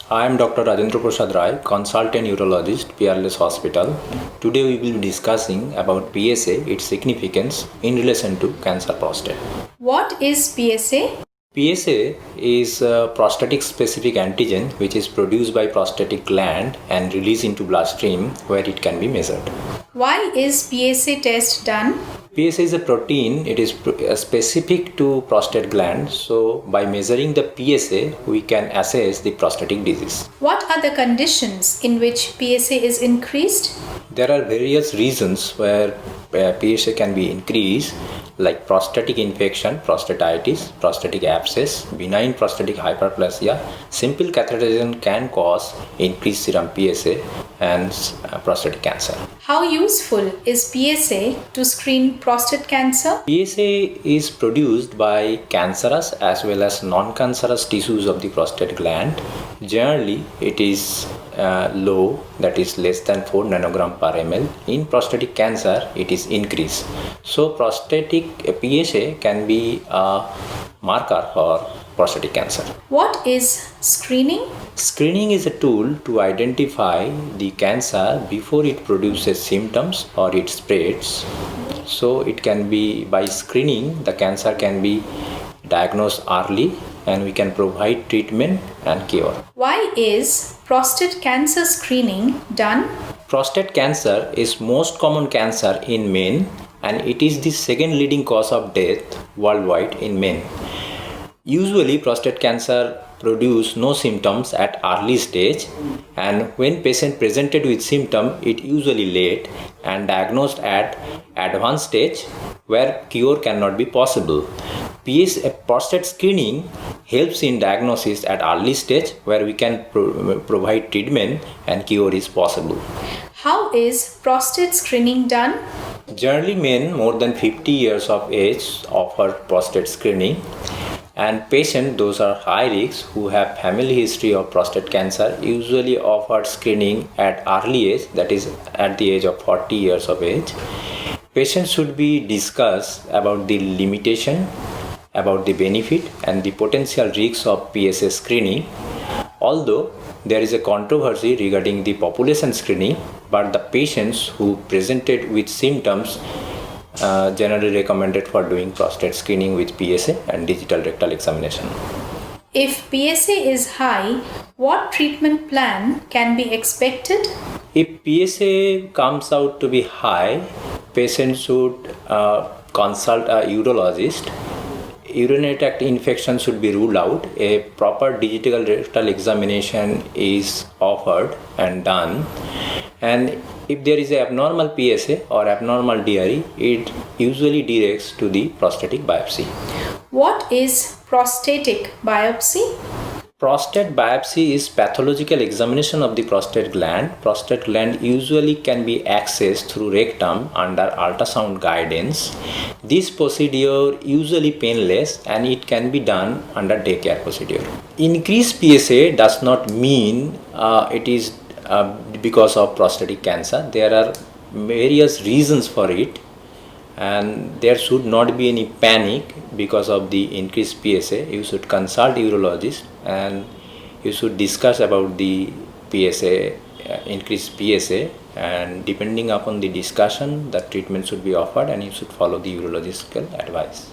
I am Dr. Rajendra Prasad Rai, consultant urologist, Peerless Hospital. Today we will be discussing about PSA, its significance in relation to cancer prostate. What is PSA? PSA is a prostatic specific antigen which is produced by prostatic gland and released into bloodstream where it can be measured. Why is PSA test done? PSA is a protein, it is specific to prostate gland, so by measuring the PSA we can assess the prostatic disease. What are the conditions in which PSA is increased? There are various reasons where PSA can be increased, like prostatic infection, prostatitis, prostatic abscess, benign prostatic hyperplasia. Simple catheterization can cause increased serum PSA and prostatic cancer. How useful is PSA to screen prostate cancer? PSA is produced by cancerous as well as non-cancerous tissues of the prostate gland. Generally, it is low, that is less than 4 nanogram per ml. In prostatic cancer, it is increased. So, prostatic PSA can be a marker for prostatic cancer. What is screening? Screening is a tool to identify the cancer before it produces symptoms or it spreads. So it can be, by screening, the cancer can be diagnosed early and we can provide treatment and cure. Why is prostate cancer screening done? Prostate cancer is most common cancer in men and it is the second leading cause of death worldwide in men. Usually prostate cancer produce no symptoms at early stage, and when patient presented with symptom it usually late and diagnosed at advanced stage where cure cannot be possible. Prostate screening helps in diagnosis at early stage where we can provide treatment and cure is possible. How is prostate screening done? Generally, men more than 50 years of age offer prostate screening, and patients those are high risk who have family history of prostate cancer usually offered screening at early age, that is at the age of 40 years of age. Patients should be discussed about the limitation, about the benefit and the potential risks of PSA screening. Although there is a controversy regarding the population screening, but the patients who presented with symptoms generally recommended for doing prostate screening with PSA and digital rectal examination. If PSA is high, what treatment plan can be expected? If PSA comes out to be high, patients should consult a urologist. Urinary tract infection should be ruled out. A proper digital rectal examination is offered and done. And if there is a abnormal PSA or abnormal DRE, it usually directs to the prostatic biopsy. What is prostatic biopsy? Prostate biopsy is pathological examination of the prostate gland. Prostate gland usually can be accessed through rectum under ultrasound guidance. This procedure usually painless and it can be done under daycare procedure. Increased PSA does not mean it is because of prostatic cancer. There are various reasons for it, and there should not be any panic because of the increased PSA. You should consult urologist and you should discuss about the PSA, increased PSA, and depending upon the discussion the treatment should be offered and you should follow the urological advice.